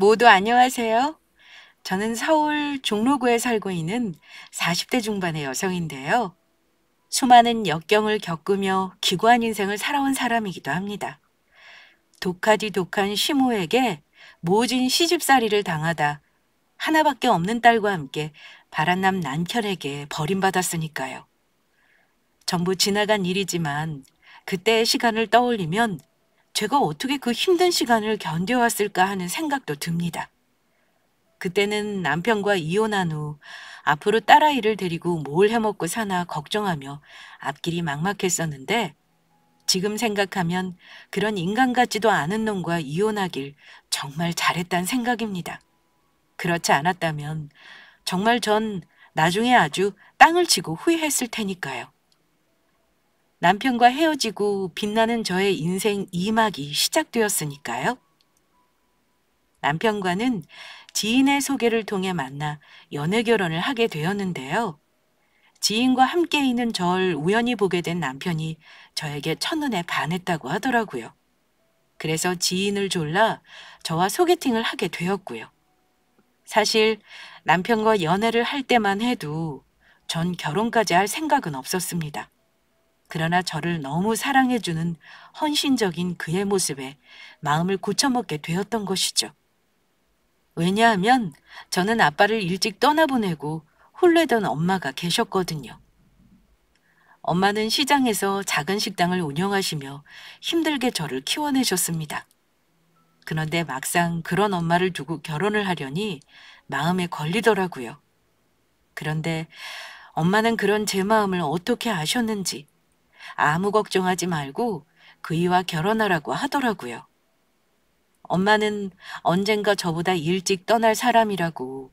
모두 안녕하세요. 저는 서울 종로구에 살고 있는 40대 중반의 여성인데요. 수많은 역경을 겪으며 기구한 인생을 살아온 사람이기도 합니다. 독하디 독한 시모에게 모진 시집살이를 당하다 하나밖에 없는 딸과 함께 바란남 남편에게 버림받았으니까요. 전부 지나간 일이지만 그때의 시간을 떠올리면 제가 어떻게 그 힘든 시간을 견뎌왔을까 하는 생각도 듭니다. 그때는 남편과 이혼한 후 앞으로 딸아이를 데리고 뭘 해먹고 사나 걱정하며 앞길이 막막했었는데 지금 생각하면 그런 인간 같지도 않은 놈과 이혼하길 정말 잘했단 생각입니다. 그렇지 않았다면 정말 전 나중에 아주 땅을 치고 후회했을 테니까요. 남편과 헤어지고 빛나는 저의 인생 2막이 시작되었으니까요. 남편과는 지인의 소개를 통해 만나 연애 결혼을 하게 되었는데요. 지인과 함께 있는 절 우연히 보게 된 남편이 저에게 첫눈에 반했다고 하더라고요. 그래서 지인을 졸라 저와 소개팅을 하게 되었고요. 사실 남편과 연애를 할 때만 해도 전 결혼까지 할 생각은 없었습니다. 그러나 저를 너무 사랑해주는 헌신적인 그의 모습에 마음을 고쳐먹게 되었던 것이죠. 왜냐하면 저는 아빠를 일찍 떠나보내고 홀레던 엄마가 계셨거든요. 엄마는 시장에서 작은 식당을 운영하시며 힘들게 저를 키워내셨습니다. 그런데 막상 그런 엄마를 두고 결혼을 하려니 마음에 걸리더라고요. 그런데 엄마는 그런 제 마음을 어떻게 아셨는지 아무 걱정하지 말고 그이와 결혼하라고 하더라고요. 엄마는 언젠가 저보다 일찍 떠날 사람이라고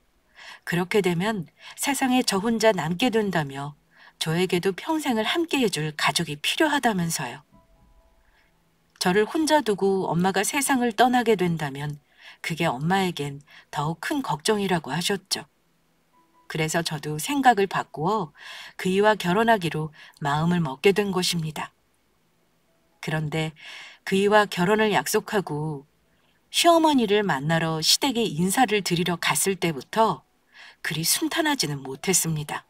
그렇게 되면 세상에 저 혼자 남게 된다며 저에게도 평생을 함께 해줄 가족이 필요하다면서요. 저를 혼자 두고 엄마가 세상을 떠나게 된다면 그게 엄마에겐 더욱 큰 걱정이라고 하셨죠. 그래서 저도 생각을 바꾸어 그이와 결혼하기로 마음을 먹게 된 것입니다. 그런데 그이와 결혼을 약속하고 시어머니를 만나러 시댁에 인사를 드리러 갔을 때부터 그리 순탄하지는 못했습니다.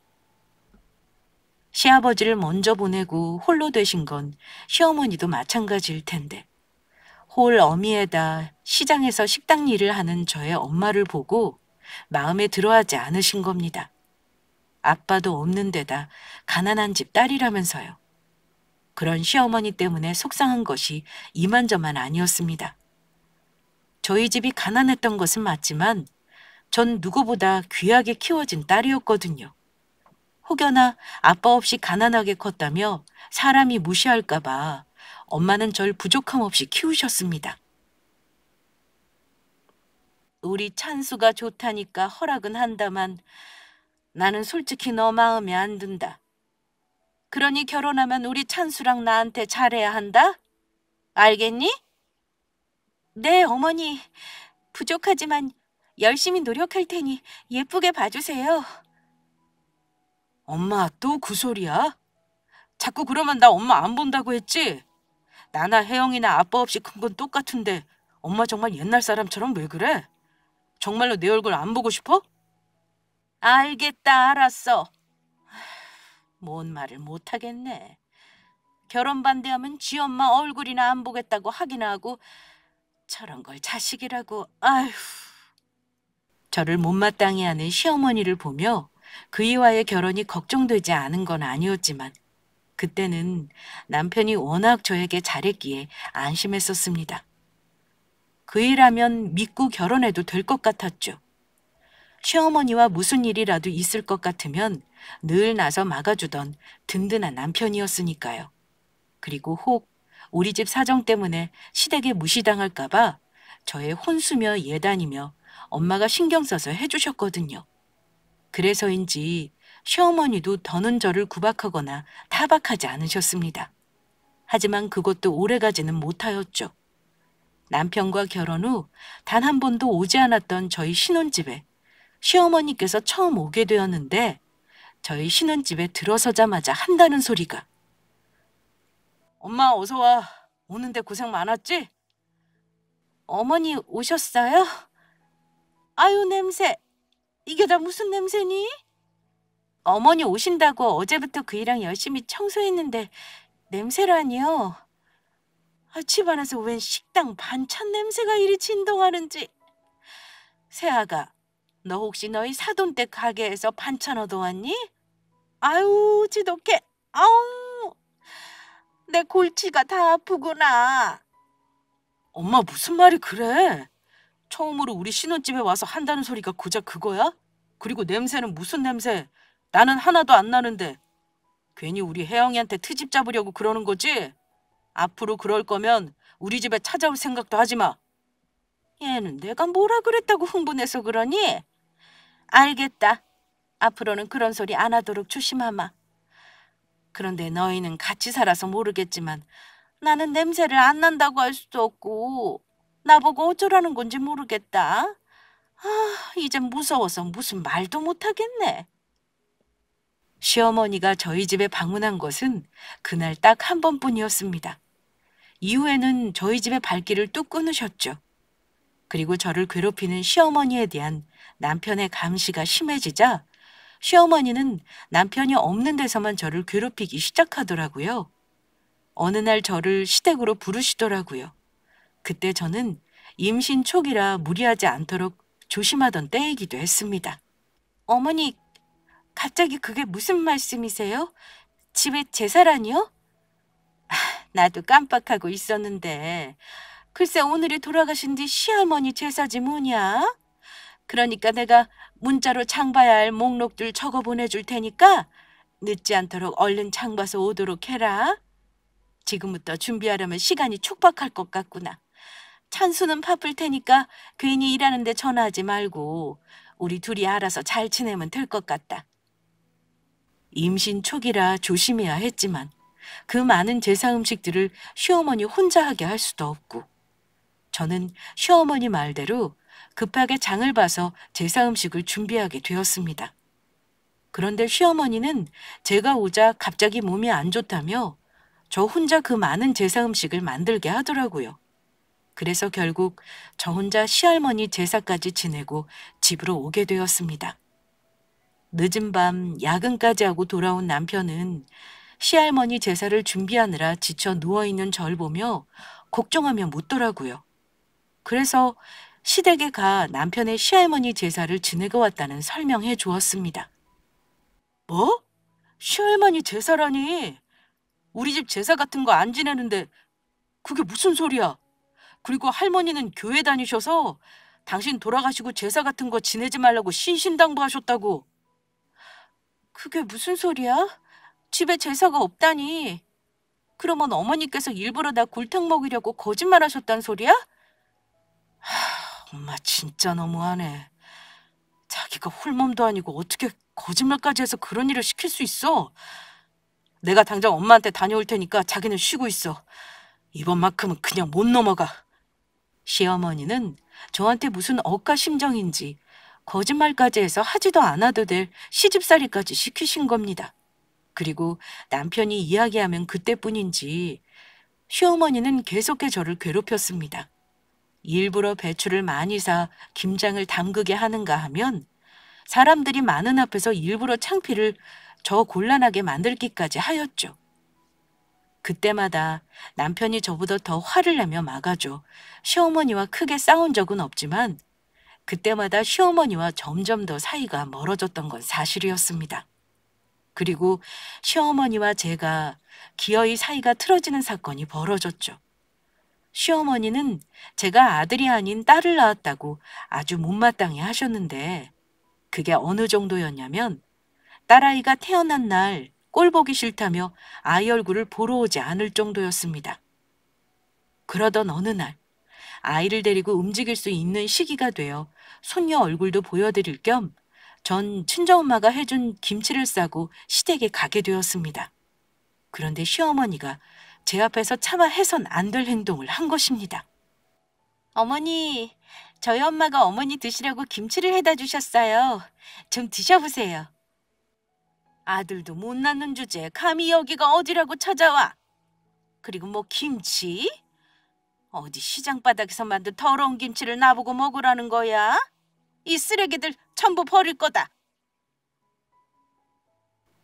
시아버지를 먼저 보내고 홀로 되신 건 시어머니도 마찬가지일 텐데 홀 어미에다 시장에서 식당 일을 하는 저의 엄마를 보고 마음에 들어하지 않으신 겁니다. 아빠도 없는 데다 가난한 집 딸이라면서요. 그런 시어머니 때문에 속상한 것이 이만저만 아니었습니다. 저희 집이 가난했던 것은 맞지만 전 누구보다 귀하게 키워진 딸이었거든요. 혹여나 아빠 없이 가난하게 컸다며 사람이 무시할까 봐 엄마는 절 부족함 없이 키우셨습니다. 우리 찬수가 좋다니까 허락은 한다만 나는 솔직히 너 마음에 안 든다. 그러니 결혼하면 우리 찬수랑 나한테 잘해야 한다? 알겠니? 네, 어머니. 부족하지만 열심히 노력할 테니 예쁘게 봐주세요. 엄마 또 그 소리야? 자꾸 그러면 나 엄마 안 본다고 했지? 나나 혜영이나 아빠 없이 큰 건 똑같은데 엄마 정말 옛날 사람처럼 왜 그래? 정말로 내 얼굴 안 보고 싶어? 알겠다, 알았어. 뭔 말을 못하겠네. 결혼 반대하면 지 엄마 얼굴이나 안 보겠다고 하기나 하고 저런 걸 자식이라고. 아휴. 저를 못마땅해 하는 시어머니를 보며 그이와의 결혼이 걱정되지 않은 건 아니었지만 그때는 남편이 워낙 저에게 잘했기에 안심했었습니다. 그이라면 믿고 결혼해도 될 것 같았죠. 시어머니와 무슨 일이라도 있을 것 같으면 늘 나서 막아주던 든든한 남편이었으니까요. 그리고 혹 우리 집 사정 때문에 시댁에 무시당할까 봐 저의 혼수며 예단이며 엄마가 신경 써서 해주셨거든요. 그래서인지 시어머니도 더는 저를 구박하거나 타박하지 않으셨습니다. 하지만 그것도 오래가지는 못하였죠. 남편과 결혼 후 단 한 번도 오지 않았던 저희 신혼집에 시어머니께서 처음 오게 되었는데 저희 신혼집에 들어서자마자 한다는 소리가 엄마 어서 와. 오는데 고생 많았지? 어머니 오셨어요? 아유, 냄새. 이게 다 무슨 냄새니? 어머니 오신다고 어제부터 그 일랑 열심히 청소했는데 냄새라니요? 집안에서 웬 식당 반찬 냄새가 이리 진동하는지. 세아가, 너 혹시 너희 사돈댁 가게에서 반찬 얻어왔니? 아유, 지독해. 아우, 내 골치가 다 아프구나. 엄마 무슨 말이 그래? 처음으로 우리 신혼집에 와서 한다는 소리가 고작 그거야? 그리고 냄새는 무슨 냄새? 나는 하나도 안 나는데. 괜히 우리 혜영이한테 트집 잡으려고 그러는 거지? 앞으로 그럴 거면 우리 집에 찾아올 생각도 하지 마. 얘는 내가 뭐라 그랬다고 흥분해서 그러니? 알겠다. 앞으로는 그런 소리 안 하도록 조심하마. 그런데 너희는 같이 살아서 모르겠지만 나는 냄새를 안 난다고 할 수도 없고 나보고 어쩌라는 건지 모르겠다. 이젠 무서워서 무슨 말도 못하겠네. 시어머니가 저희 집에 방문한 것은 그날 딱 한 번뿐이었습니다. 이후에는 저희 집의 발길을 뚝 끊으셨죠. 그리고 저를 괴롭히는 시어머니에 대한 남편의 감시가 심해지자 시어머니는 남편이 없는 데서만 저를 괴롭히기 시작하더라고요. 어느 날 저를 시댁으로 부르시더라고요. 그때 저는 임신 초기라 무리하지 않도록 조심하던 때이기도 했습니다. 어머니, 갑자기 그게 무슨 말씀이세요? 집에 제사라니요? 나도 깜빡하고 있었는데 글쎄 오늘이 돌아가신 뒤 시할머니 제사지 뭐냐? 그러니까 내가 문자로 장 봐야 할 목록들 적어 보내줄 테니까 늦지 않도록 얼른 장 봐서 오도록 해라. 지금부터 준비하려면 시간이 촉박할 것 같구나. 찬수는 바쁠 테니까 괜히 일하는데 전화하지 말고 우리 둘이 알아서 잘 지내면 될 것 같다. 임신 초기라 조심해야 했지만 그 많은 제사 음식들을 시어머니 혼자 하게 할 수도 없고 저는 시어머니 말대로 급하게 장을 봐서 제사 음식을 준비하게 되었습니다. 그런데 시어머니는 제가 오자 갑자기 몸이 안 좋다며 저 혼자 그 많은 제사 음식을 만들게 하더라고요. 그래서 결국 저 혼자 시할머니 제사까지 지내고 집으로 오게 되었습니다. 늦은 밤 야근까지 하고 돌아온 남편은 시할머니 제사를 준비하느라 지쳐 누워있는 절 보며 걱정하며 묻더라고요. 그래서 시댁에 가 남편의 시할머니 제사를 지내고 왔다는 설명해 주었습니다. 뭐? 시할머니 제사라니? 우리 집 제사 같은 거 안 지내는데 그게 무슨 소리야? 그리고 할머니는 교회 다니셔서 당신 돌아가시고 제사 같은 거 지내지 말라고 신신당부하셨다고. 그게 무슨 소리야? 집에 제사가 없다니. 그러면 어머니께서 일부러 나 골탕 먹이려고 거짓말하셨단 소리야? 엄마 진짜 너무하네. 자기가 홀몸도 아니고 어떻게 거짓말까지 해서 그런 일을 시킬 수 있어? 내가 당장 엄마한테 다녀올 테니까 자기는 쉬고 있어. 이번만큼은 그냥 못 넘어가. 시어머니는 저한테 무슨 억까 심정인지 거짓말까지 해서 하지도 않아도 될 시집살이까지 시키신 겁니다. 그리고 남편이 이야기하면 그때뿐인지 시어머니는 계속해 저를 괴롭혔습니다. 일부러 배추를 많이 사 김장을 담그게 하는가 하면 사람들이 많은 앞에서 일부러 창피를 저 곤란하게 만들기까지 하였죠. 그때마다 남편이 저보다 더 화를 내며 막아줘 시어머니와 크게 싸운 적은 없지만 그때마다 시어머니와 점점 더 사이가 멀어졌던 건 사실이었습니다. 그리고 시어머니와 제가 기어이 사이가 틀어지는 사건이 벌어졌죠. 시어머니는 제가 아들이 아닌 딸을 낳았다고 아주 못마땅해 하셨는데 그게 어느 정도였냐면 딸아이가 태어난 날 꼴 보기 싫다며 아이 얼굴을 보러 오지 않을 정도였습니다. 그러던 어느 날 아이를 데리고 움직일 수 있는 시기가 되어 손녀 얼굴도 보여드릴 겸 전 친정엄마가 해준 김치를 싸고 시댁에 가게 되었습니다. 그런데 시어머니가 제 앞에서 차마 해선 안 될 행동을 한 것입니다. 어머니, 저희 엄마가 어머니 드시라고 김치를 해다 주셨어요. 좀 드셔보세요. 아들도 못 낳는 주제에 감히 여기가 어디라고 찾아와. 그리고 뭐 김치? 어디 시장 바닥에서 만든 더러운 김치를 나보고 먹으라는 거야? 이 쓰레기들 전부 버릴 거다.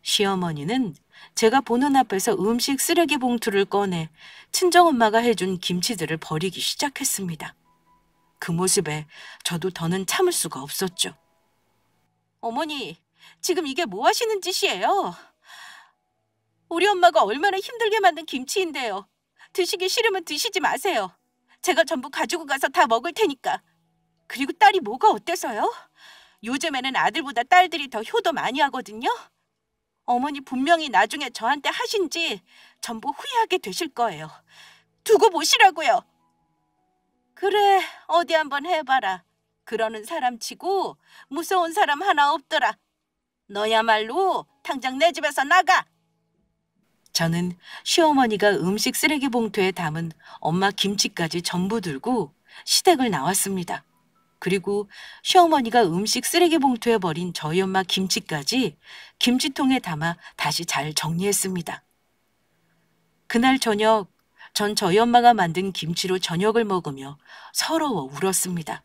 시어머니는 제가 보는 앞에서 음식 쓰레기 봉투를 꺼내 친정엄마가 해준 김치들을 버리기 시작했습니다. 그 모습에 저도 더는 참을 수가 없었죠. 어머니, 지금 이게 뭐 하시는 짓이에요? 우리 엄마가 얼마나 힘들게 만든 김치인데요. 드시기 싫으면 드시지 마세요. 제가 전부 가지고 가서 다 먹을 테니까. 그리고 딸이 뭐가 어때서요? 요즘에는 아들보다 딸들이 더 효도 많이 하거든요. 어머니 분명히 나중에 저한테 하신지 전부 후회하게 되실 거예요. 두고 보시라고요. 그래, 어디 한번 해봐라. 그러는 사람 치고 무서운 사람 하나 없더라. 너야말로 당장 내 집에서 나가. 저는 시어머니가 음식 쓰레기 봉투에 담은 엄마 김치까지 전부 들고 시댁을 나왔습니다. 그리고 시어머니가 음식 쓰레기 봉투에 버린 저희 엄마 김치까지 김치통에 담아 다시 잘 정리했습니다. 그날 저녁, 전 저희 엄마가 만든 김치로 저녁을 먹으며 서러워 울었습니다.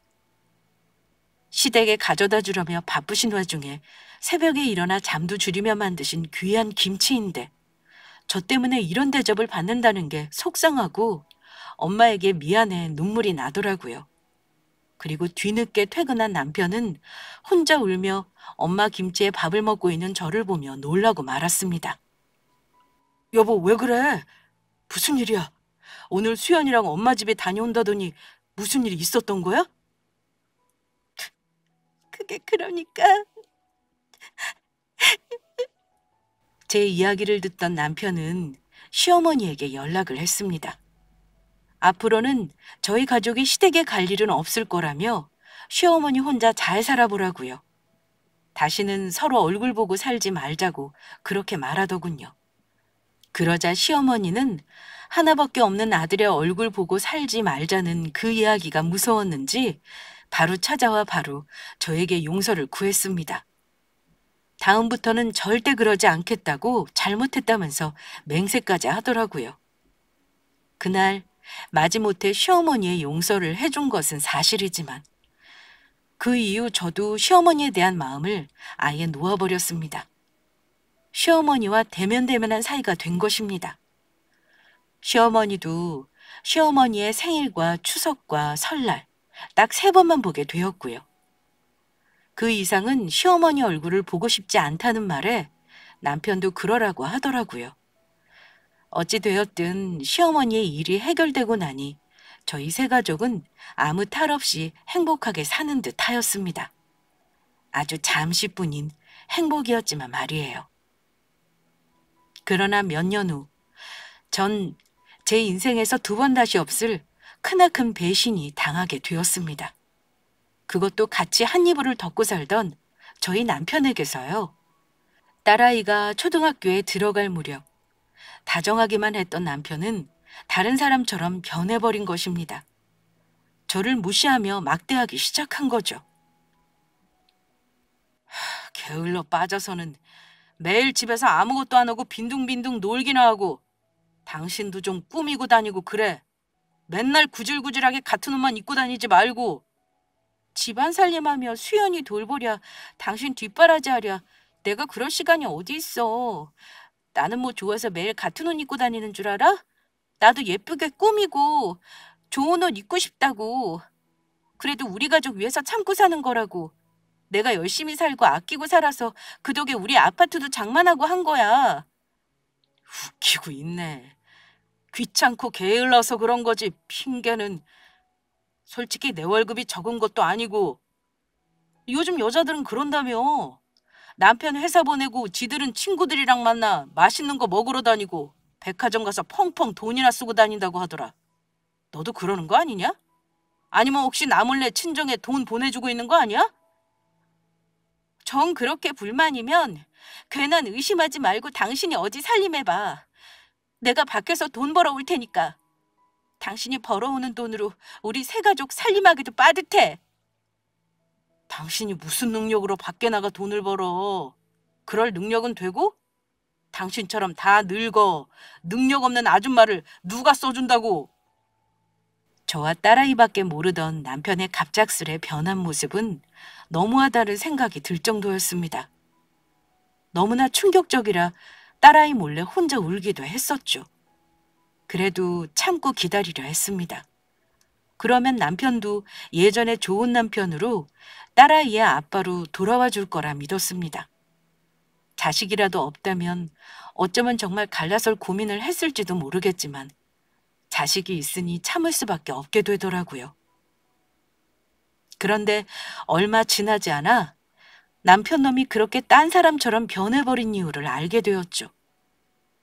시댁에 가져다 주려며 바쁘신 와중에 새벽에 일어나 잠도 줄이며 만드신 귀한 김치인데 저 때문에 이런 대접을 받는다는 게 속상하고 엄마에게 미안해 눈물이 나더라고요. 그리고 뒤늦게 퇴근한 남편은 혼자 울며 엄마 김치에 밥을 먹고 있는 저를 보며 놀라고 말았습니다. 여보, 왜 그래? 무슨 일이야? 오늘 수연이랑 엄마 집에 다녀온다더니 무슨 일이 있었던 거야? 그게 그러니까 제 이야기를 듣던 남편은 시어머니에게 연락을 했습니다. 앞으로는 저희 가족이 시댁에 갈 일은 없을 거라며 시어머니 혼자 잘 살아보라고요. 다시는 서로 얼굴 보고 살지 말자고 그렇게 말하더군요. 그러자 시어머니는 하나밖에 없는 아들의 얼굴 보고 살지 말자는 그 이야기가 무서웠는지 바로 찾아와 바로 저에게 용서를 구했습니다. 다음부터는 절대 그러지 않겠다고 잘못했다면서 맹세까지 하더라고요. 그날 마지못해 시어머니의 용서를 해준 것은 사실이지만 그 이후 저도 시어머니에 대한 마음을 아예 놓아버렸습니다. 시어머니와 대면대면한 사이가 된 것입니다. 시어머니도 시어머니의 생일과 추석과 설날 딱 3번만 보게 되었고요. 그 이상은 시어머니 얼굴을 보고 싶지 않다는 말에 남편도 그러라고 하더라고요. 어찌되었든 시어머니의 일이 해결되고 나니 저희 세 가족은 아무 탈 없이 행복하게 사는 듯 하였습니다. 아주 잠시뿐인 행복이었지만 말이에요. 그러나 몇 년 후, 전 제 인생에서 2번 다시 없을 크나큰 배신이 당하게 되었습니다. 그것도 같이 한 이불을 덮고 살던 저희 남편에게서요. 딸아이가 초등학교에 들어갈 무렵 다정하기만 했던 남편은 다른 사람처럼 변해버린 것입니다. 저를 무시하며 막대하기 시작한 거죠. 게을러 빠져서는 매일 집에서 아무것도 안 하고 빈둥빈둥 놀기나 하고 당신도 좀 꾸미고 다니고 그래. 맨날 구질구질하게 같은 옷만 입고 다니지 말고 집안 살림하며 수연이 돌보랴 당신 뒷바라지 하랴 내가 그럴 시간이 어디 있어. 나는 뭐 좋아서 매일 같은 옷 입고 다니는 줄 알아? 나도 예쁘게 꾸미고 좋은 옷 입고 싶다고. 그래도 우리 가족 위해서 참고 사는 거라고. 내가 열심히 살고 아끼고 살아서 그 덕에 우리 아파트도 장만하고 한 거야. 웃기고 있네. 귀찮고 게을러서 그런 거지 핑계는. 솔직히 내 월급이 적은 것도 아니고 요즘 여자들은 그런다며. 남편 회사 보내고 지들은 친구들이랑 만나 맛있는 거 먹으러 다니고 백화점 가서 펑펑 돈이나 쓰고 다닌다고 하더라. 너도 그러는 거 아니냐? 아니면 혹시 나 몰래 친정에 돈 보내주고 있는 거 아니야? 정 그렇게 불만이면 괜한 의심하지 말고 당신이 어디 살림해봐. 내가 밖에서 돈 벌어올 테니까. 당신이 벌어오는 돈으로 우리 세 가족 살림하기도 빠듯해. 당신이 무슨 능력으로 밖에 나가 돈을 벌어. 그럴 능력은 되고? 당신처럼 다 늙어 능력 없는 아줌마를 누가 써준다고. 저와 딸아이밖에 모르던 남편의 갑작스레 변한 모습은 너무하다는 생각이 들 정도였습니다. 너무나 충격적이라 딸아이 몰래 혼자 울기도 했었죠. 그래도 참고 기다리려 했습니다. 그러면 남편도 예전에 좋은 남편으로 딸아이의 아빠로 돌아와 줄 거라 믿었습니다. 자식이라도 없다면 어쩌면 정말 갈라설 고민을 했을지도 모르겠지만 자식이 있으니 참을 수밖에 없게 되더라고요. 그런데 얼마 지나지 않아 남편 놈이 그렇게 딴 사람처럼 변해버린 이유를 알게 되었죠.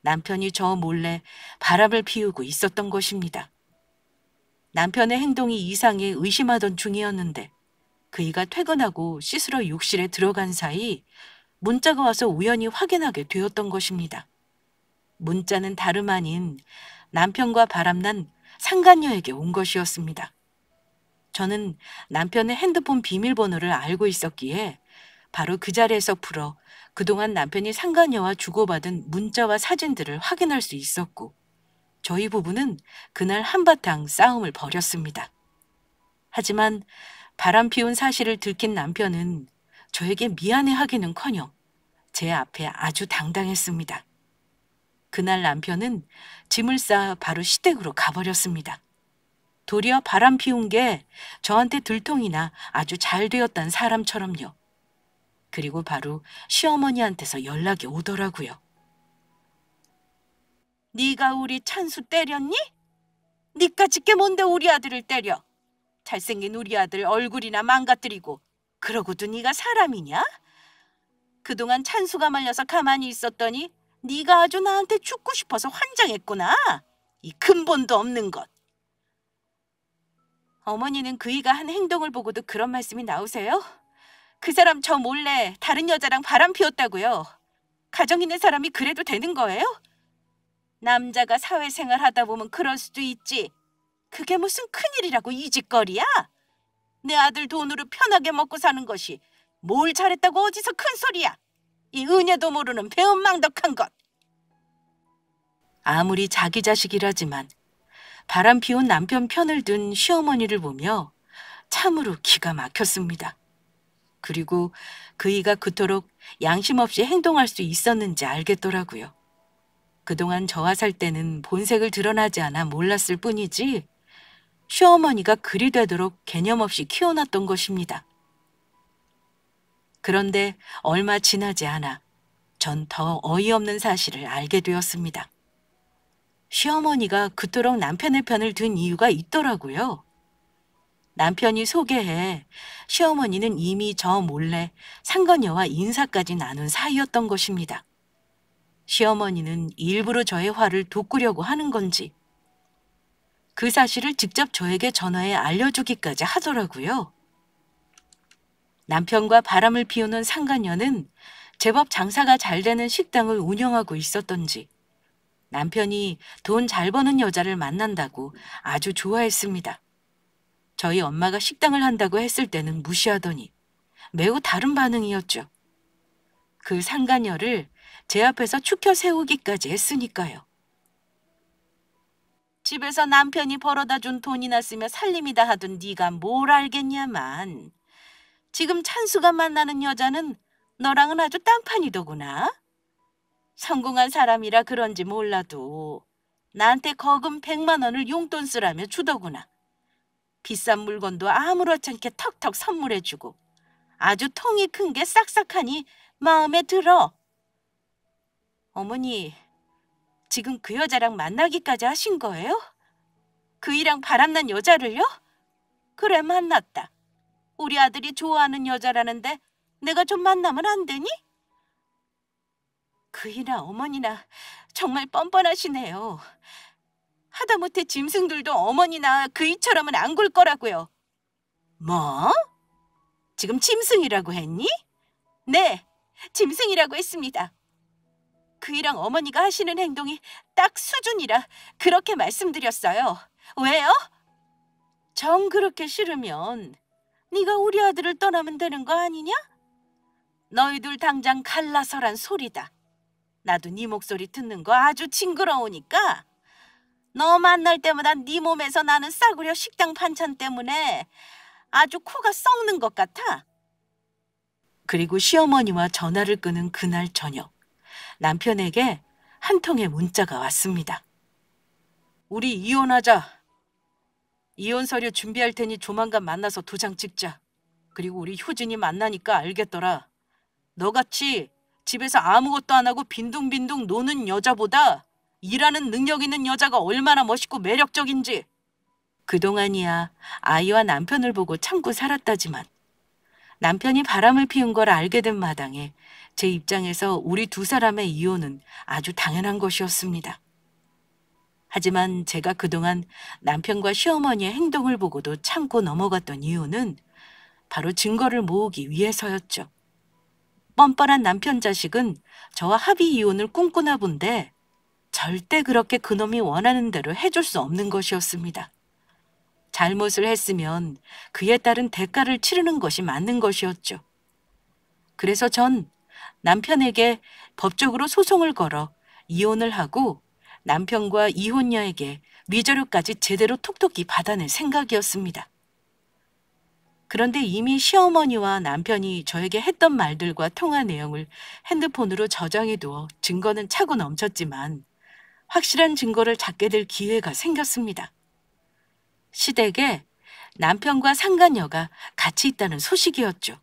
남편이 저 몰래 바람을 피우고 있었던 것입니다. 남편의 행동이 이상해 의심하던 중이었는데 그이가 퇴근하고 씻으러 욕실에 들어간 사이 문자가 와서 우연히 확인하게 되었던 것입니다. 문자는 다름 아닌 남편과 바람난 상간녀에게 온 것이었습니다. 저는 남편의 핸드폰 비밀번호를 알고 있었기에 바로 그 자리에서 풀어 그동안 남편이 상간녀와 주고받은 문자와 사진들을 확인할 수 있었고 저희 부부는 그날 한바탕 싸움을 벌였습니다. 하지만 바람 피운 사실을 들킨 남편은 저에게 미안해하기는커녕 제 앞에 아주 당당했습니다. 그날 남편은 짐을 싸 바로 시댁으로 가버렸습니다. 도리어 바람 피운 게 저한테 들통이나 아주 잘 되었단 사람처럼요. 그리고 바로 시어머니한테서 연락이 오더라고요. 네가 우리 찬수 때렸니? 니까짓 게 뭔데 우리 아들을 때려? 잘생긴 우리 아들 얼굴이나 망가뜨리고 그러고도 네가 사람이냐? 그동안 찬수가 말려서 가만히 있었더니 네가 아주 나한테 죽고 싶어서 환장했구나. 이 근본도 없는 것. 어머니는 그이가 한 행동을 보고도 그런 말씀이 나오세요? 그 사람 저 몰래 다른 여자랑 바람 피웠다고요. 가정 있는 사람이 그래도 되는 거예요? 남자가 사회생활 하다 보면 그럴 수도 있지. 그게 무슨 큰일이라고 이 짓거리야? 내 아들 돈으로 편하게 먹고 사는 것이 뭘 잘했다고 어디서 큰 소리야. 이 은혜도 모르는 배은망덕한 것. 아무리 자기 자식이라지만 바람 피운 남편 편을 든 시어머니를 보며 참으로 기가 막혔습니다. 그리고 그이가 그토록 양심 없이 행동할 수 있었는지 알겠더라고요. 그동안 저와 살 때는 본색을 드러나지 않아 몰랐을 뿐이지 시어머니가 그리 되도록 개념 없이 키워놨던 것입니다. 그런데 얼마 지나지 않아 전 더 어이없는 사실을 알게 되었습니다. 시어머니가 그토록 남편의 편을 든 이유가 있더라고요. 남편이 소개해 시어머니는 이미 저 몰래 상간녀와 인사까지 나눈 사이였던 것입니다. 시어머니는 일부러 저의 화를 돋구려고 하는 건지 그 사실을 직접 저에게 전화해 알려주기까지 하더라고요. 남편과 바람을 피우는 상간녀는 제법 장사가 잘 되는 식당을 운영하고 있었던지 남편이 돈 잘 버는 여자를 만난다고 아주 좋아했습니다. 저희 엄마가 식당을 한다고 했을 때는 무시하더니 매우 다른 반응이었죠. 그 상간녀를 제 앞에서 추켜 세우기까지 했으니까요. 집에서 남편이 벌어다 준 돈이나 쓰며 살림이다 하던 네가 뭘 알겠냐만. 지금 찬수가 만나는 여자는 너랑은 아주 딴판이더구나. 성공한 사람이라 그런지 몰라도 나한테 거금 100만 원을 용돈 쓰라며 주더구나. 비싼 물건도 아무렇지 않게 턱턱 선물해주고 아주 통이 큰 게 싹싹하니 마음에 들어. 어머니, 지금 그 여자랑 만나기까지 하신 거예요? 그이랑 바람난 여자를요? 그래, 만났다. 우리 아들이 좋아하는 여자라는데 내가 좀 만나면 안 되니? 그이나 어머니나 정말 뻔뻔하시네요. 하다못해 짐승들도 어머니나 그이처럼은 안 굴 거라고요. 뭐? 지금 짐승이라고 했니? 네, 짐승이라고 했습니다. 그이랑 어머니가 하시는 행동이 딱 수준이라 그렇게 말씀드렸어요. 왜요? 정 그렇게 싫으면 네가 우리 아들을 떠나면 되는 거 아니냐? 너희들 당장 갈라서란 소리다. 나도 네 목소리 듣는 거 아주 징그러우니까 너 만날 때마다 네 몸에서 나는 싸구려 식당 반찬 때문에 아주 코가 썩는 것 같아. 그리고 시어머니와 전화를 끊은 그날 저녁, 남편에게 한 통의 문자가 왔습니다. 우리 이혼하자. 이혼 서류 준비할 테니 조만간 만나서 도장 찍자. 그리고 우리 효진이 만나니까 알겠더라. 너같이 집에서 아무것도 안 하고 빈둥빈둥 노는 여자보다 일하는 능력 있는 여자가 얼마나 멋있고 매력적인지. 그동안이야 아이와 남편을 보고 참고 살았다지만 남편이 바람을 피운 걸 알게 된 마당에 제 입장에서 우리 두 사람의 이혼은 아주 당연한 것이었습니다. 하지만 제가 그동안 남편과 시어머니의 행동을 보고도 참고 넘어갔던 이유는 바로 증거를 모으기 위해서였죠. 뻔뻔한 남편 자식은 저와 합의 이혼을 꿈꾸나 본데 절대 그렇게 그놈이 원하는 대로 해줄 수 없는 것이었습니다. 잘못을 했으면 그에 따른 대가를 치르는 것이 맞는 것이었죠. 그래서 전 남편에게 법적으로 소송을 걸어 이혼을 하고 남편과 이혼녀에게 위자료까지 제대로 톡톡히 받아낼 생각이었습니다. 그런데 이미 시어머니와 남편이 저에게 했던 말들과 통화 내용을 핸드폰으로 저장해두어 증거는 차고 넘쳤지만 확실한 증거를 찾게 될 기회가 생겼습니다. 시댁에 남편과 상간녀가 같이 있다는 소식이었죠.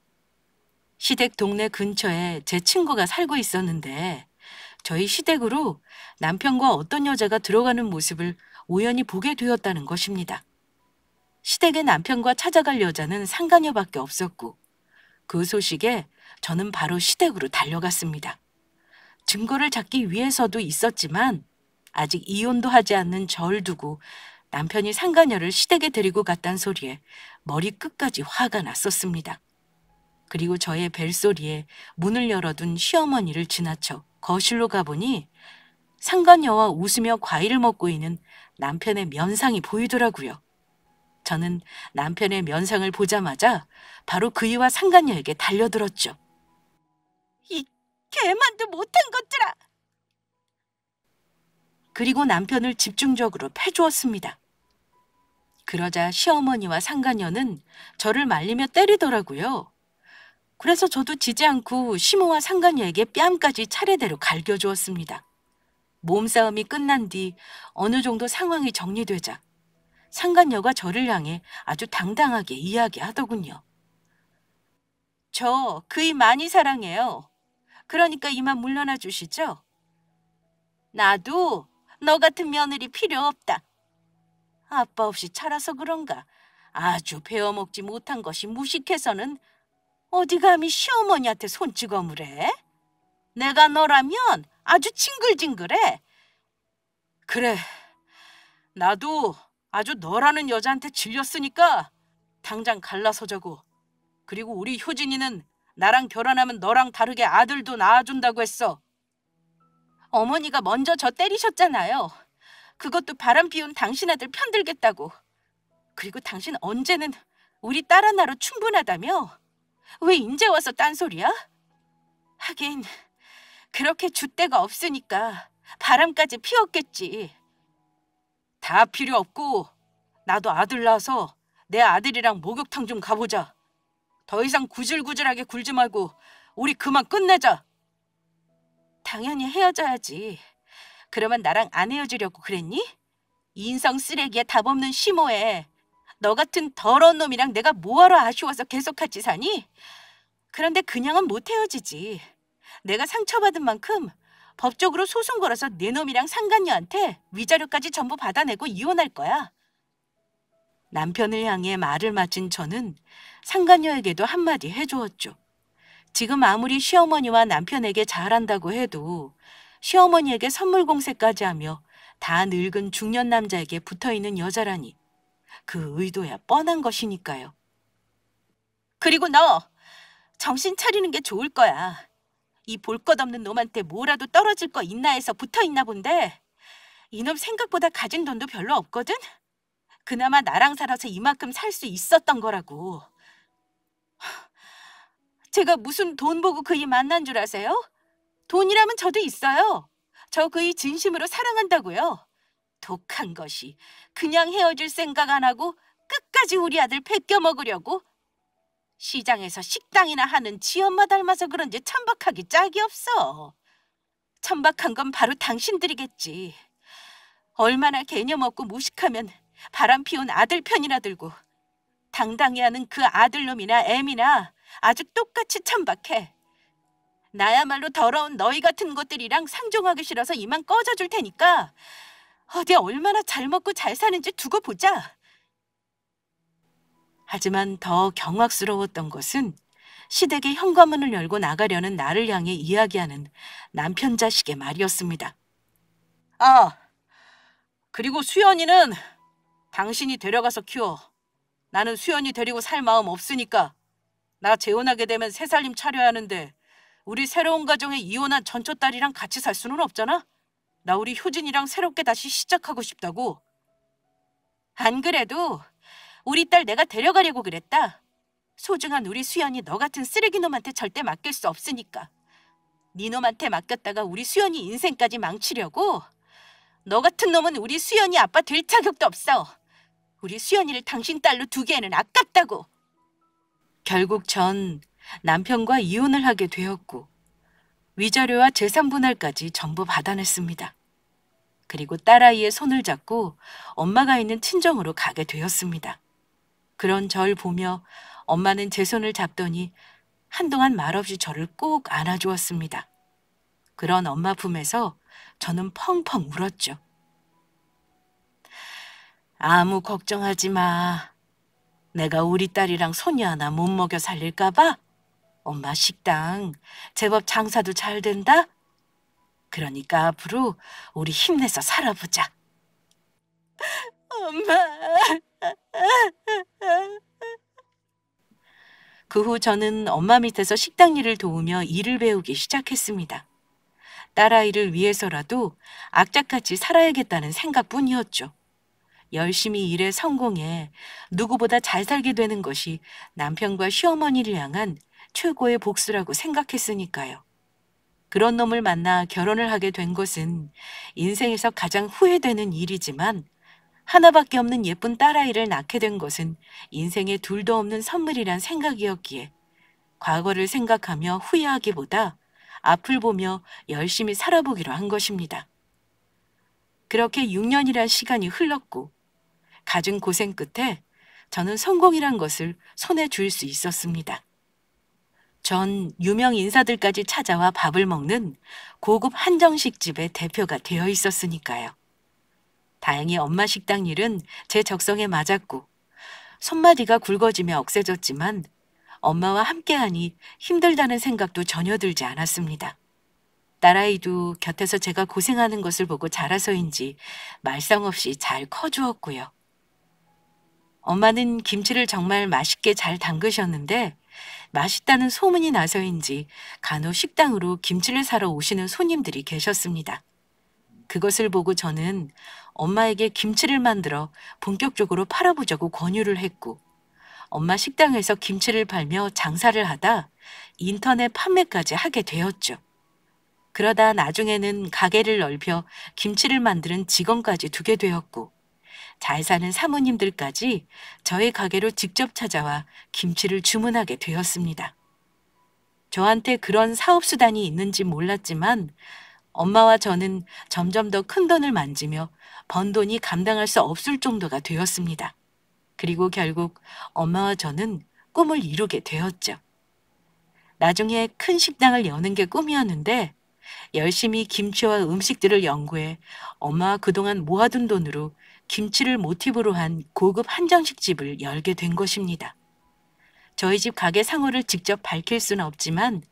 시댁 동네 근처에 제 친구가 살고 있었는데 저희 시댁으로 남편과 어떤 여자가 들어가는 모습을 우연히 보게 되었다는 것입니다. 시댁의 남편과 찾아갈 여자는 상간녀밖에 없었고 그 소식에 저는 바로 시댁으로 달려갔습니다. 증거를 찾기 위해서도 있었지만 아직 이혼도 하지 않는 저를 두고 남편이 상간녀를 시댁에 데리고 갔단 소리에 머리 끝까지 화가 났었습니다. 그리고 저의 벨소리에 문을 열어둔 시어머니를 지나쳐 거실로 가보니 상간녀와 웃으며 과일을 먹고 있는 남편의 면상이 보이더라고요. 저는 남편의 면상을 보자마자 바로 그이와 상간녀에게 달려들었죠. 이 개만도 못한 것들아! 그리고 남편을 집중적으로 패주었습니다. 그러자 시어머니와 상간녀는 저를 말리며 때리더라고요. 그래서 저도 지지 않고 시모와 상간녀에게 뺨까지 차례대로 갈겨주었습니다. 몸싸움이 끝난 뒤 어느 정도 상황이 정리되자 상간녀가 저를 향해 아주 당당하게 이야기하더군요. 저 그이 많이 사랑해요. 그러니까 이만 물러나 주시죠. 나도 너 같은 며느리 필요 없다. 아빠 없이 자라서 그런가 아주 배워먹지 못한 것이 무식해서는 어디 감히 시어머니한테 손찌검을 해? 내가 너라면 아주 징글징글해. 그래, 나도 아주 너라는 여자한테 질렸으니까 당장 갈라서자고. 그리고 우리 효진이는 나랑 결혼하면 너랑 다르게 아들도 낳아준다고 했어. 어머니가 먼저 저 때리셨잖아요. 그것도 바람 피운 당신 아들 편들겠다고. 그리고 당신 언제는 우리 딸 하나로 충분하다며? 왜 인제 와서 딴소리야? 하긴 그렇게 줏대가 없으니까 바람까지 피웠겠지. 다 필요 없고 나도 아들 낳아서 내 아들이랑 목욕탕 좀 가보자. 더 이상 구질구질하게 굴지 말고 우리 그만 끝내자. 당연히 헤어져야지. 그러면 나랑 안 헤어지려고 그랬니? 인성 쓰레기에 답 없는 시모에 너 같은 더러운 놈이랑 내가 뭐하러 아쉬워서 계속 같이 사니? 그런데 그냥은 못 헤어지지. 내가 상처받은 만큼 법적으로 소송 걸어서 내 놈이랑 상간녀한테 위자료까지 전부 받아내고 이혼할 거야. 남편을 향해 말을 마친 저는 상간녀에게도 한마디 해주었죠. 지금 아무리 시어머니와 남편에게 잘한다고 해도 시어머니에게 선물 공세까지 하며 다 늙은 중년 남자에게 붙어있는 여자라니 그 의도야 뻔한 것이니까요. 그리고 너 정신 차리는 게 좋을 거야. 이 볼 것 없는 놈한테 뭐라도 떨어질 거 있나 해서 붙어있나 본데 이놈 생각보다 가진 돈도 별로 없거든? 그나마 나랑 살아서 이만큼 살 수 있었던 거라고. 제가 무슨 돈 보고 그이 만난 줄 아세요? 돈이라면 저도 있어요. 저 그이 진심으로 사랑한다고요. 독한 것이 그냥 헤어질 생각 안 하고 끝까지 우리 아들 베껴 먹으려고? 시장에서 식당이나 하는 지 엄마 닮아서 그런지 천박하기 짝이 없어. 천박한 건 바로 당신들이겠지. 얼마나 개념 없고 무식하면 바람 피운 아들 편이나 들고 당당히 하는 그 아들놈이나 애미나 아주 똑같이 천박해. 나야말로 더러운 너희 같은 것들이랑 상종하기 싫어서 이만 꺼져줄 테니까 어디 얼마나 잘 먹고 잘 사는지 두고 보자. 하지만 더 경악스러웠던 것은 시댁의 현관문을 열고 나가려는 나를 향해 이야기하는 남편 자식의 말이었습니다. 아, 그리고 수연이는 당신이 데려가서 키워. 나는 수연이 데리고 살 마음 없으니까. 나 재혼하게 되면 새 살림 차려야 하는데 우리 새로운 가정에 이혼한 전초딸이랑 같이 살 수는 없잖아? 나 우리 효진이랑 새롭게 다시 시작하고 싶다고. 안 그래도 우리 딸 내가 데려가려고 그랬다. 소중한 우리 수연이 너 같은 쓰레기놈한테 절대 맡길 수 없으니까. 네 놈한테 맡겼다가 우리 수연이 인생까지 망치려고? 너 같은 놈은 우리 수연이 아빠 될 자격도 없어. 우리 수연이를 당신 딸로 두기에는 아깝다고. 결국 전 남편과 이혼을 하게 되었고 위자료와 재산 분할까지 전부 받아냈습니다. 그리고 딸아이의 손을 잡고 엄마가 있는 친정으로 가게 되었습니다. 그런 절 보며 엄마는 제 손을 잡더니 한동안 말없이 저를 꼭 안아주었습니다. 그런 엄마 품에서 저는 펑펑 울었죠. 아무 걱정하지 마. 내가 우리 딸이랑 손이 하나 못 먹여 살릴까 봐? 엄마 식당 제법 장사도 잘 된다? 그러니까 앞으로 우리 힘내서 살아보자. 엄마. 그 후 저는 엄마 밑에서 식당 일을 도우며 일을 배우기 시작했습니다. 딸아이를 위해서라도 악착같이 살아야겠다는 생각뿐이었죠. 열심히 일해 성공해 누구보다 잘 살게 되는 것이 남편과 시어머니를 향한 최고의 복수라고 생각했으니까요. 그런 놈을 만나 결혼을 하게 된 것은 인생에서 가장 후회되는 일이지만 하나밖에 없는 예쁜 딸아이를 낳게 된 것은 인생에 둘도 없는 선물이란 생각이었기에 과거를 생각하며 후회하기보다 앞을 보며 열심히 살아보기로 한 것입니다. 그렇게 6년이란 시간이 흘렀고 갖은 고생 끝에 저는 성공이란 것을 손에 쥘 수 있었습니다. 전 유명 인사들까지 찾아와 밥을 먹는 고급 한정식 집의 대표가 되어 있었으니까요. 다행히 엄마 식당 일은 제 적성에 맞았고 손마디가 굵어지며 억세졌지만 엄마와 함께하니 힘들다는 생각도 전혀 들지 않았습니다. 딸아이도 곁에서 제가 고생하는 것을 보고 자라서인지 말썽 없이 잘 커주었고요. 엄마는 김치를 정말 맛있게 잘 담그셨는데 맛있다는 소문이 나서인지 간혹 식당으로 김치를 사러 오시는 손님들이 계셨습니다. 그것을 보고 저는 엄마에게 김치를 만들어 본격적으로 팔아보자고 권유를 했고 엄마 식당에서 김치를 팔며 장사를 하다 인터넷 판매까지 하게 되었죠. 그러다 나중에는 가게를 넓혀 김치를 만드는 직원까지 두게 되었고 잘 사는 사모님들까지 저희 가게로 직접 찾아와 김치를 주문하게 되었습니다. 저한테 그런 사업수단이 있는지 몰랐지만 엄마와 저는 점점 더 큰 돈을 만지며 번 돈이 감당할 수 없을 정도가 되었습니다. 그리고 결국 엄마와 저는 꿈을 이루게 되었죠. 나중에 큰 식당을 여는 게 꿈이었는데 열심히 김치와 음식들을 연구해 엄마와 그동안 모아둔 돈으로 김치를 모티브로 한 고급 한정식 집을 열게 된 것입니다. 저희 집 가게 상호를 직접 밝힐 수는 없지만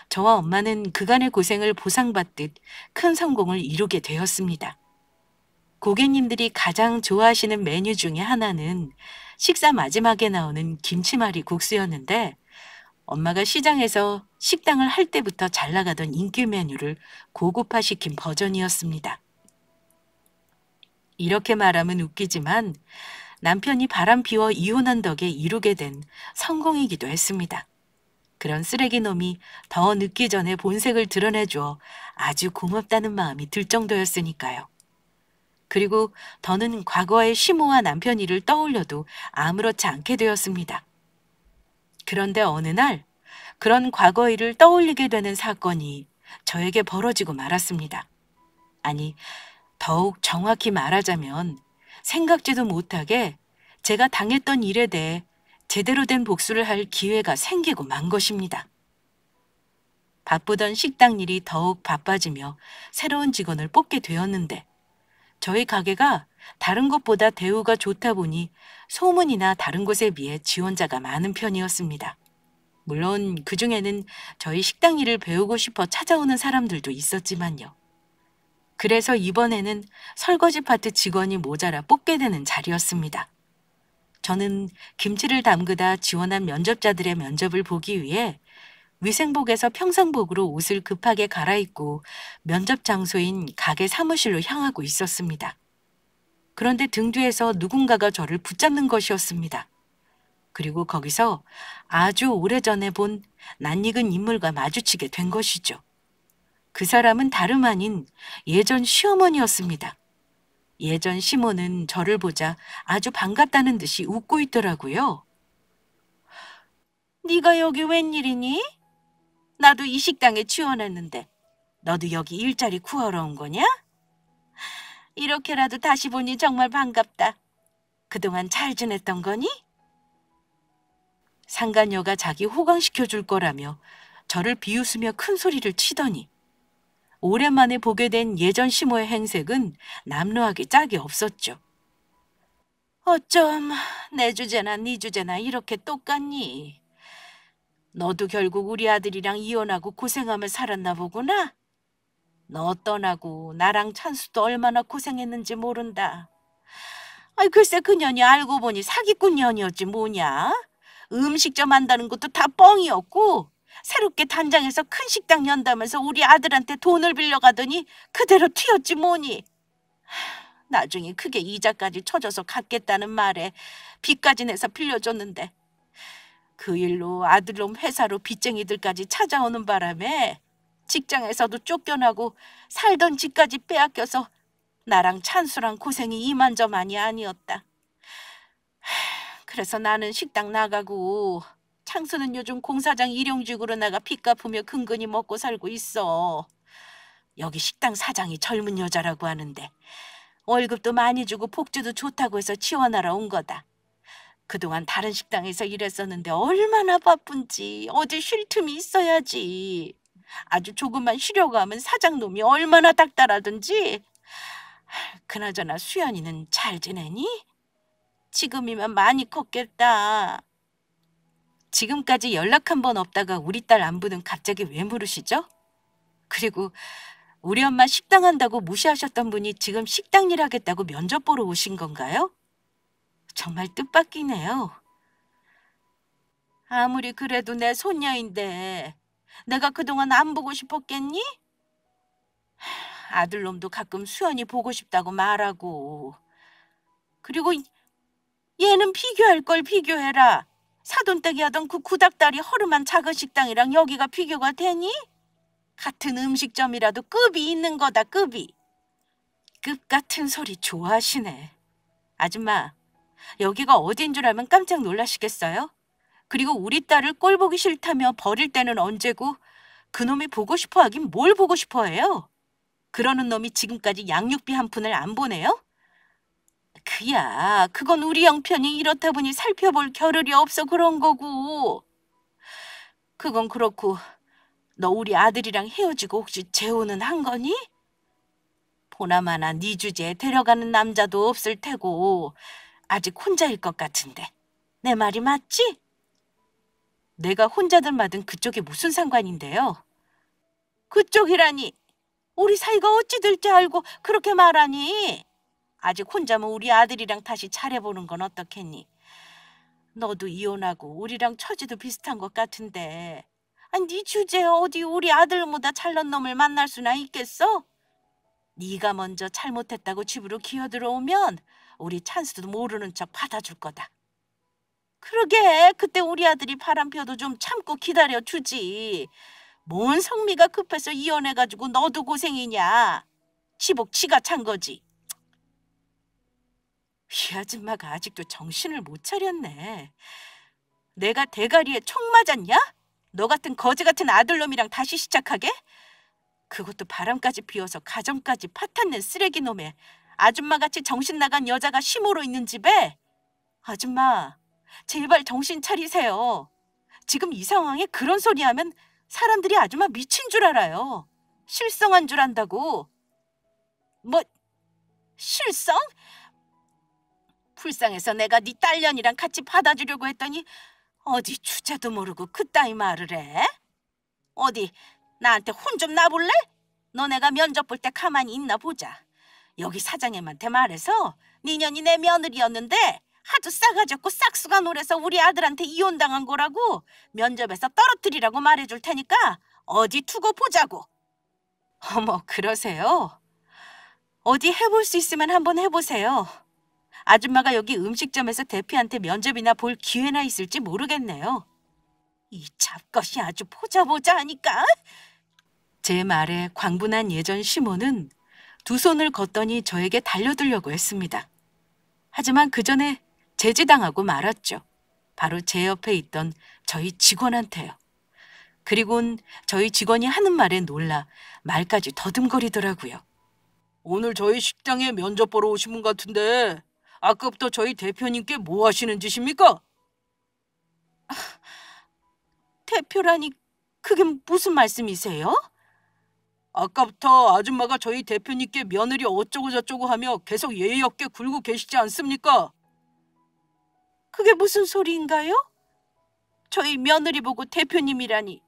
저와 엄마는 그간의 고생을 보상받듯 큰 성공을 이루게 되었습니다. 고객님들이 가장 좋아하시는 메뉴 중에 하나는 식사 마지막에 나오는 김치말이 국수였는데 엄마가 시장에서 식당을 할 때부터 잘 나가던 인기 메뉴를 고급화시킨 버전이었습니다. 이렇게 말하면 웃기지만 남편이 바람 피워 이혼한 덕에 이루게 된 성공이기도 했습니다. 그런 쓰레기 놈이 더 늦기 전에 본색을 드러내주어 아주 고맙다는 마음이 들 정도였으니까요. 그리고 더는 과거의 시모와 남편 일을 떠올려도 아무렇지 않게 되었습니다. 그런데 어느 날 그런 과거 일을 떠올리게 되는 사건이 저에게 벌어지고 말았습니다. 아니, 더욱 정확히 말하자면 생각지도 못하게 제가 당했던 일에 대해 제대로 된 복수를 할 기회가 생기고 만 것입니다. 바쁘던 식당 일이 더욱 바빠지며 새로운 직원을 뽑게 되었는데 저희 가게가 다른 곳보다 대우가 좋다 보니 소문이나 다른 곳에 비해 지원자가 많은 편이었습니다. 물론 그중에는 저희 식당 일을 배우고 싶어 찾아오는 사람들도 있었지만요. 그래서 이번에는 설거지 파트 직원이 모자라 뽑게 되는 자리였습니다. 저는 김치를 담그다 지원한 면접자들의 면접을 보기 위해 위생복에서 평상복으로 옷을 급하게 갈아입고 면접 장소인 가게 사무실로 향하고 있었습니다. 그런데 등 뒤에서 누군가가 저를 붙잡는 것이었습니다. 그리고 거기서 아주 오래전에 본 낯익은 인물과 마주치게 된 것이죠. 그 사람은 다름 아닌 예전 시어머니였습니다. 예전 시모는 저를 보자 아주 반갑다는 듯이 웃고 있더라고요. 네가 여기 웬일이니? 나도 이 식당에 지원했는데 너도 여기 일자리 구하러 온 거냐? 이렇게라도 다시 보니 정말 반갑다. 그동안 잘 지냈던 거니? 상간녀가 자기 호강시켜 줄 거라며 저를 비웃으며 큰 소리를 치더니 오랜만에 보게 된 예전 시모의 행색은 남루하기 짝이 없었죠. 어쩜 내 주제나 네 주제나 이렇게 똑같니? 너도 결국 우리 아들이랑 이혼하고 고생하며 살았나 보구나? 너 떠나고 나랑 찬수도 얼마나 고생했는지 모른다. 아이 글쎄 그년이 알고 보니 사기꾼 년이었지 뭐냐? 음식점 한다는 것도 다 뻥이었고 새롭게 단장해서 큰 식당 연다면서 우리 아들한테 돈을 빌려가더니 그대로 튀었지 뭐니. 나중에 크게 이자까지 쳐줘서 갚겠다는 말에 빚까지 내서 빌려줬는데 그 일로 아들놈 회사로 빚쟁이들까지 찾아오는 바람에 직장에서도 쫓겨나고 살던 집까지 빼앗겨서 나랑 찬수랑 고생이 이만저만이 아니었다. 그래서 나는 식당 나가고 창수는 요즘 공사장 일용직으로 나가 빚 갚으며 근근히 먹고 살고 있어. 여기 식당 사장이 젊은 여자라고 하는데 월급도 많이 주고 복지도 좋다고 해서 지원하러 온 거다. 그동안 다른 식당에서 일했었는데 얼마나 바쁜지 어디 쉴 틈이 있어야지. 아주 조금만 쉬려고 하면 사장놈이 얼마나 닥달하든지. 그나저나 수연이는 잘 지내니? 지금이면 많이 컸겠다. 지금까지 연락 한 번 없다가 우리 딸 안부는 갑자기 왜 물으시죠? 그리고 우리 엄마 식당 한다고 무시하셨던 분이 지금 식당 일 하겠다고 면접 보러 오신 건가요? 정말 뜻밖이네요. 아무리 그래도 내 손녀인데 내가 그동안 안 보고 싶었겠니? 아들놈도 가끔 수연이 보고 싶다고 말하고. 그리고 얘는 비교할 걸 비교해라. 사돈댁이 하던 그 구닥다리 허름한 작은 식당이랑 여기가 비교가 되니? 같은 음식점이라도 급이 있는 거다, 급이. 급 같은 소리 좋아하시네. 아줌마, 여기가 어딘 줄 알면 깜짝 놀라시겠어요? 그리고 우리 딸을 꼴 보기 싫다며 버릴 때는 언제고 그놈이 보고 싶어 하긴 뭘 보고 싶어 해요? 그러는 놈이 지금까지 양육비 한 푼을 안 보내요? 그야, 그건 우리 형편이 이렇다 보니 살펴볼 겨를이 없어 그런 거고. 그건 그렇고 너 우리 아들이랑 헤어지고 혹시 재혼은 한 거니? 보나마나 네 주제에 데려가는 남자도 없을 테고 아직 혼자일 것 같은데 내 말이 맞지? 내가 혼자든 마든 그쪽이 무슨 상관인데요? 그쪽이라니 우리 사이가 어찌 될지 알고 그렇게 말하니? 아직 혼자면 우리 아들이랑 다시 잘해보는 건 어떻겠니? 너도 이혼하고 우리랑 처지도 비슷한 것 같은데 아니 네 주제에 어디 우리 아들보다 잘난 놈을 만날 수나 있겠어? 네가 먼저 잘못했다고 집으로 기어들어오면 우리 찬수도 모르는 척 받아줄 거다. 그러게 그때 우리 아들이 바람 펴도 좀 참고 기다려주지. 뭔 성미가 급해서 이혼해가지고 너도 고생이냐. 지복 지가 찬 거지. 이 아줌마가 아직도 정신을 못 차렸네. 내가 대가리에 총 맞았냐? 너 같은 거지 같은 아들놈이랑 다시 시작하게? 그것도 바람까지 피워서 가정까지 파탄낸 쓰레기 놈에 아줌마같이 정신 나간 여자가 시모로 있는 집에? 아줌마, 제발 정신 차리세요. 지금 이 상황에 그런 소리 하면 사람들이 아줌마 미친 줄 알아요. 실성한 줄 안다고. 뭐, 실성? 불쌍해서 내가 네 딸년이랑 같이 받아주려고 했더니 어디 주제도 모르고 그따위 말을 해? 어디 나한테 혼 좀 나볼래? 너네가 면접 볼 때 가만히 있나 보자. 여기 사장님한테 말해서 니년이 내 며느리였는데 하도 싸가지 없고 싹수가 노래서 우리 아들한테 이혼당한 거라고 면접에서 떨어뜨리라고 말해줄 테니까 어디 두고 보자고. 어머, 그러세요? 어디 해볼 수 있으면 한번 해보세요. 아줌마가 여기 음식점에서 대표한테 면접이나 볼 기회나 있을지 모르겠네요. 이 잡것이 아주 보자 하니까. 제 말에 광분한 예전 시모는 두 손을 걷더니 저에게 달려들려고 했습니다. 하지만 그 전에 제지당하고 말았죠. 바로 제 옆에 있던 저희 직원한테요. 그리곤 저희 직원이 하는 말에 놀라 말까지 더듬거리더라고요. 오늘 저희 식당에 면접 보러 오신 분 같은데 아까부터 저희 대표님께 뭐 하시는 짓입니까? 대표라니 그게 무슨 말씀이세요? 아까부터 아줌마가 저희 대표님께 며느리 어쩌고 저쩌고 하며 계속 예의 없게 굴고 계시지 않습니까? 그게 무슨 소리인가요? 저희 며느리 보고 대표님이라니.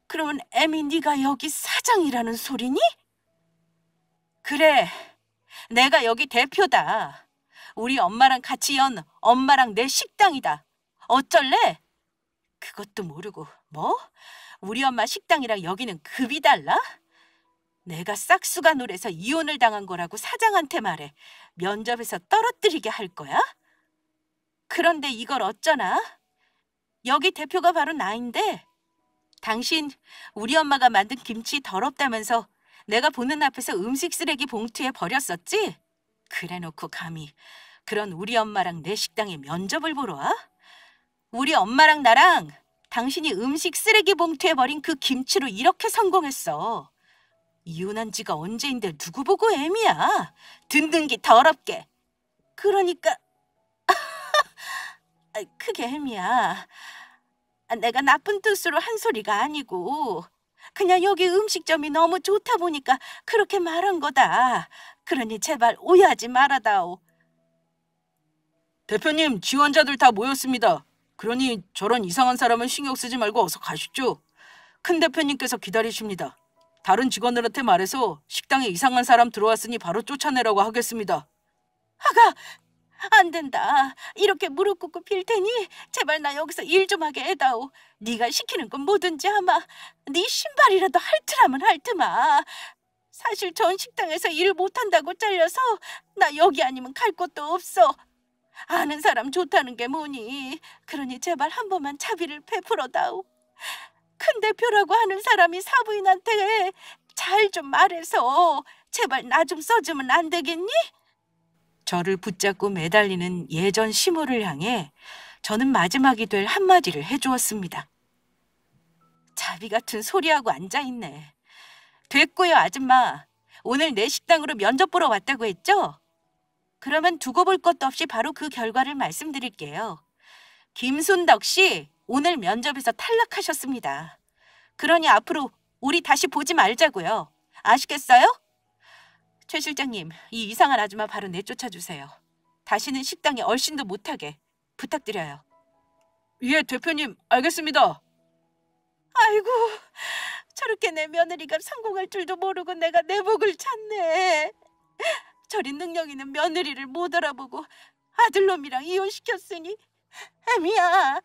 그러면 애미 네가 여기 사장이라는 소리니? 그래, 내가 여기 대표다. 우리 엄마랑 같이 연 엄마랑 내 식당이다. 어쩔래? 그것도 모르고 뭐? 우리 엄마 식당이랑 여기는 급이 달라? 내가 싹수가 노래서 이혼을 당한 거라고 사장한테 말해 면접에서 떨어뜨리게 할 거야? 그런데 이걸 어쩌나? 여기 대표가 바로 나인데 당신 우리 엄마가 만든 김치 더럽다면서 내가 보는 앞에서 음식 쓰레기 봉투에 버렸었지? 그래놓고 감히 그런 우리 엄마랑 내 식당에 면접을 보러 와? 우리 엄마랑 나랑 당신이 음식 쓰레기 봉투에 버린 그 김치로 이렇게 성공했어. 이혼한 지가 언제인데 누구 보고 애미야. 든든기 더럽게. 그러니까 그게 애미야. 내가 나쁜 뜻으로 한 소리가 아니고 그냥 여기 음식점이 너무 좋다 보니까 그렇게 말한 거다. 그러니 제발 오해하지 말아다오. 대표님, 지원자들 다 모였습니다. 그러니 저런 이상한 사람은 신경 쓰지 말고 어서 가시죠. 큰 대표님께서 기다리십니다. 다른 직원들한테 말해서 식당에 이상한 사람 들어왔으니 바로 쫓아내라고 하겠습니다. 아가, 안 된다. 이렇게 무릎 꿇고 빌 테니 제발 나 여기서 일 좀 하게 해다오. 네가 시키는 건 뭐든지 하마. 네 신발이라도 핥으라면 핥으마. 사실 전 식당에서 일 못한다고 잘려서 나 여기 아니면 갈 곳도 없어. 아는 사람 좋다는 게 뭐니. 그러니 제발 한 번만 차비를 베풀어다오. 큰 대표라고 하는 사람이 사부인한테 잘 좀 말해서 제발 나 좀 써주면 안 되겠니? 저를 붙잡고 매달리는 예전 시모를 향해 저는 마지막이 될 한마디를 해주었습니다. 자비 같은 소리하고 앉아있네. 됐고요, 아줌마. 오늘 내 식당으로 면접 보러 왔다고 했죠? 그러면 두고 볼 것도 없이 바로 그 결과를 말씀드릴게요. 김순덕 씨, 오늘 면접에서 탈락하셨습니다. 그러니 앞으로 우리 다시 보지 말자고요. 아시겠어요? 최 실장님, 이 이상한 아줌마 바로 내쫓아주세요. 다시는 식당에 얼씬도 못하게 부탁드려요. 예, 대표님, 알겠습니다. 아이고, 저렇게 내 며느리가 성공할 줄도 모르고 내가 내 복을 찾네. 저리 능력 있는 며느리를 못 알아보고 아들놈이랑 이혼시켰으니 애미야,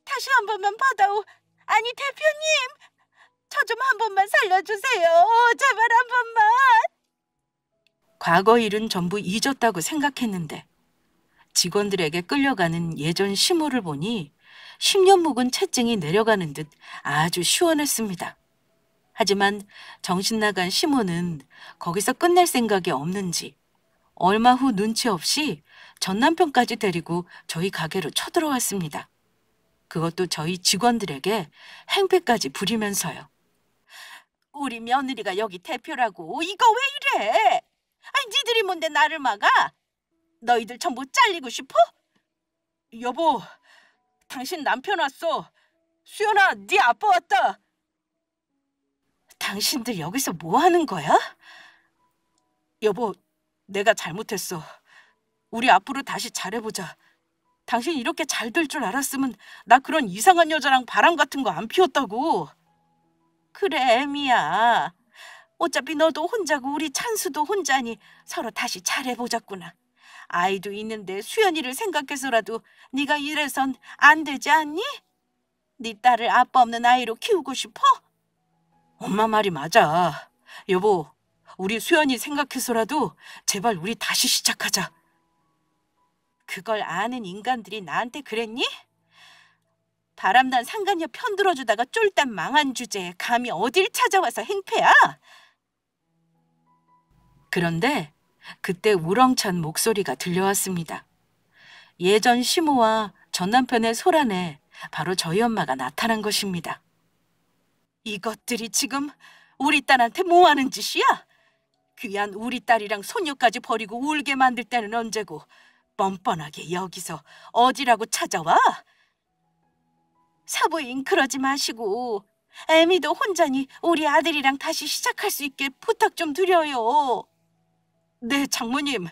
다시 한 번만 받아오. 아니, 대표님, 저 좀 한 번만 살려주세요. 제발 한 번만. 과거 일은 전부 잊었다고 생각했는데 직원들에게 끌려가는 예전 시모를 보니 10년 묵은 채증이 내려가는 듯 아주 시원했습니다. 하지만 정신 나간 시모는 거기서 끝낼 생각이 없는지 얼마 후 눈치 없이 전 남편까지 데리고 저희 가게로 쳐들어왔습니다. 그것도 저희 직원들에게 행패까지 부리면서요. 우리 며느리가 여기 대표라고 이거 왜 이래? 아니 니들이 뭔데 나를 막아? 너희들 전부 잘리고 싶어? 여보, 당신 남편 왔어. 수연아, 네 아빠 왔다. 당신들 여기서 뭐 하는 거야? 여보, 내가 잘못했어. 우리 앞으로 다시 잘해보자. 당신 이렇게 잘 될 줄 알았으면 나 그런 이상한 여자랑 바람 같은 거 안 피웠다고. 그래, 애미야. 어차피 너도 혼자고 우리 찬수도 혼자니 서로 다시 잘해보자꾸나. 아이도 있는데 수연이를 생각해서라도 네가 이래선 안 되지 않니? 네 딸을 아빠 없는 아이로 키우고 싶어? 엄마 말이 맞아. 여보, 우리 수연이 생각해서라도 제발 우리 다시 시작하자. 그걸 아는 인간들이 나한테 그랬니? 바람난 상간녀 편들어주다가 쫄딱 망한 주제에 감히 어딜 찾아와서 행패야? 그런데 그때 우렁찬 목소리가 들려왔습니다. 예전 시모와 전 남편의 소란에 바로 저희 엄마가 나타난 것입니다. 이것들이 지금 우리 딸한테 뭐 하는 짓이야? 귀한 우리 딸이랑 소녀까지 버리고 울게 만들 때는 언제고 뻔뻔하게 여기서 어디라고 찾아와? 사부인 그러지 마시고 애미도 혼자니 우리 아들이랑 다시 시작할 수 있게 부탁 좀 드려요. 네, 장모님.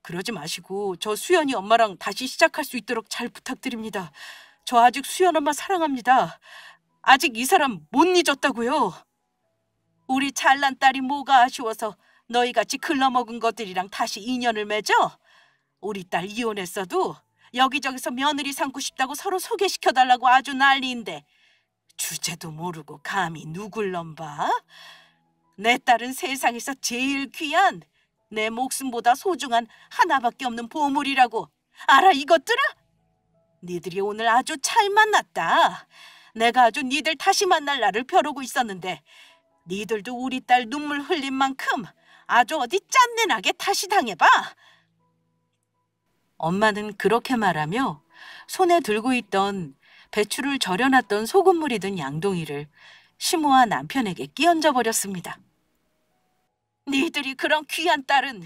그러지 마시고 저 수연이 엄마랑 다시 시작할 수 있도록 잘 부탁드립니다. 저 아직 수연 엄마 사랑합니다. 아직 이 사람 못 잊었다고요. 우리 잘난 딸이 뭐가 아쉬워서 너희같이 글러먹은 것들이랑 다시 인연을 맺어? 우리 딸 이혼했어도 여기저기서 며느리 삼고 싶다고 서로 소개시켜달라고 아주 난리인데 주제도 모르고 감히 누굴 넘봐? 내 딸은 세상에서 제일 귀한 내 목숨보다 소중한 하나밖에 없는 보물이라고. 알아 이것들아? 니들이 오늘 아주 잘 만났다. 내가 아주 니들 다시 만날 날을 벼르고 있었는데 니들도 우리 딸 눈물 흘린 만큼 아주 어디 짠내나게 다시 당해봐. 엄마는 그렇게 말하며 손에 들고 있던 배추를 절여놨던 소금물이 든 양동이를 시모와 남편에게 끼얹어 버렸습니다. 니들이 그런 귀한 딸은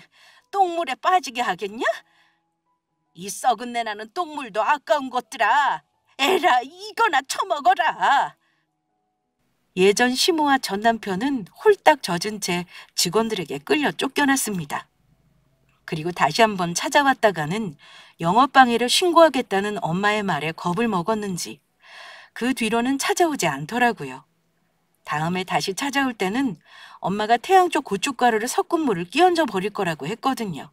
똥물에 빠지게 하겠냐? 이 썩은 내 나는 똥물도 아까운 것들아. 에라 이거나 처먹어라. 예전 시모와 전 남편은 홀딱 젖은 채 직원들에게 끌려 쫓겨났습니다. 그리고 다시 한번 찾아왔다가는 영업방해를 신고하겠다는 엄마의 말에 겁을 먹었는지 그 뒤로는 찾아오지 않더라고요. 다음에 다시 찾아올 때는 엄마가 태양 쪽 고춧가루를 섞은 물을 끼얹어 버릴 거라고 했거든요.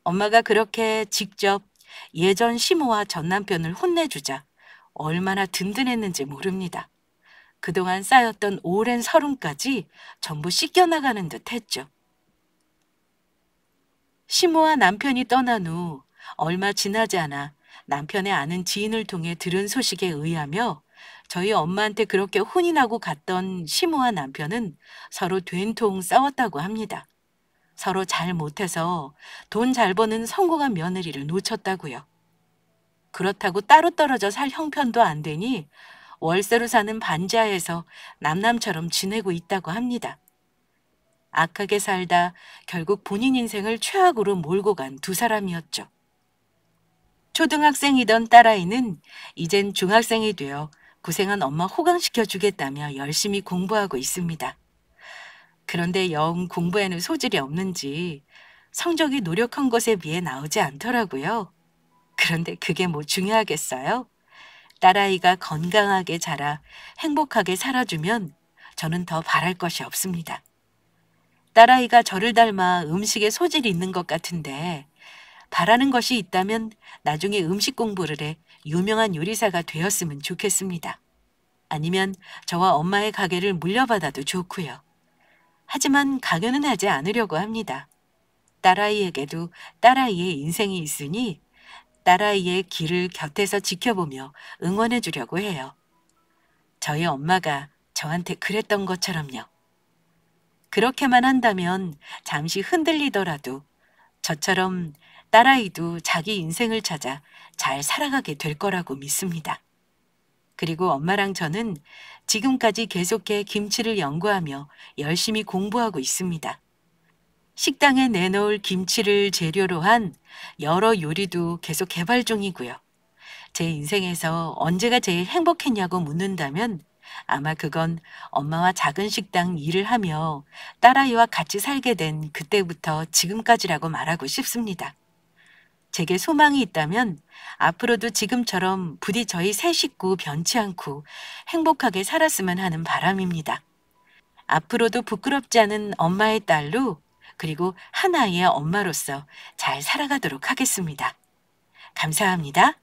엄마가 그렇게 직접 예전 시모와 전 남편을 혼내주자 얼마나 든든했는지 모릅니다. 그동안 쌓였던 오랜 서름까지 전부 씻겨나가는 듯 했죠. 시모와 남편이 떠난 후 얼마 지나지 않아 남편의 아는 지인을 통해 들은 소식에 의하며 저희 엄마한테 그렇게 혼이 나고 갔던 시모와 남편은 서로 된통 싸웠다고 합니다. 서로 잘 못해서 돈 잘 버는 성공한 며느리를 놓쳤다고요. 그렇다고 따로 떨어져 살 형편도 안 되니 월세로 사는 반지하에서 남남처럼 지내고 있다고 합니다. 악하게 살다 결국 본인 인생을 최악으로 몰고 간 두 사람이었죠. 초등학생이던 딸아이는 이젠 중학생이 되어 고생한 엄마 호강시켜주겠다며 열심히 공부하고 있습니다. 그런데 영 공부에는 소질이 없는지 성적이 노력한 것에 비해 나오지 않더라고요. 그런데 그게 뭐 중요하겠어요? 딸아이가 건강하게 자라 행복하게 살아주면 저는 더 바랄 것이 없습니다. 딸아이가 저를 닮아 음식에 소질이 있는 것 같은데 바라는 것이 있다면 나중에 음식 공부를 해 유명한 요리사가 되었으면 좋겠습니다. 아니면 저와 엄마의 가게를 물려받아도 좋고요. 하지만 강요는 하지 않으려고 합니다. 딸아이에게도 딸아이의 인생이 있으니 딸아이의 길을 곁에서 지켜보며 응원해 주려고 해요. 저희 엄마가 저한테 그랬던 것처럼요. 그렇게만 한다면 잠시 흔들리더라도 저처럼 딸아이도 자기 인생을 찾아 잘 살아가게 될 거라고 믿습니다. 그리고 엄마랑 저는 지금까지 계속해 김치를 연구하며 열심히 공부하고 있습니다. 식당에 내놓을 김치를 재료로 한 여러 요리도 계속 개발 중이고요. 제 인생에서 언제가 제일 행복했냐고 묻는다면 아마 그건 엄마와 작은 식당 일을 하며 딸아이와 같이 살게 된 그때부터 지금까지라고 말하고 싶습니다. 제게 소망이 있다면 앞으로도 지금처럼 부디 저희 세 식구 변치 않고 행복하게 살았으면 하는 바람입니다. 앞으로도 부끄럽지 않은 엄마의 딸로 그리고 한 아이의 엄마로서 잘 살아가도록 하겠습니다. 감사합니다.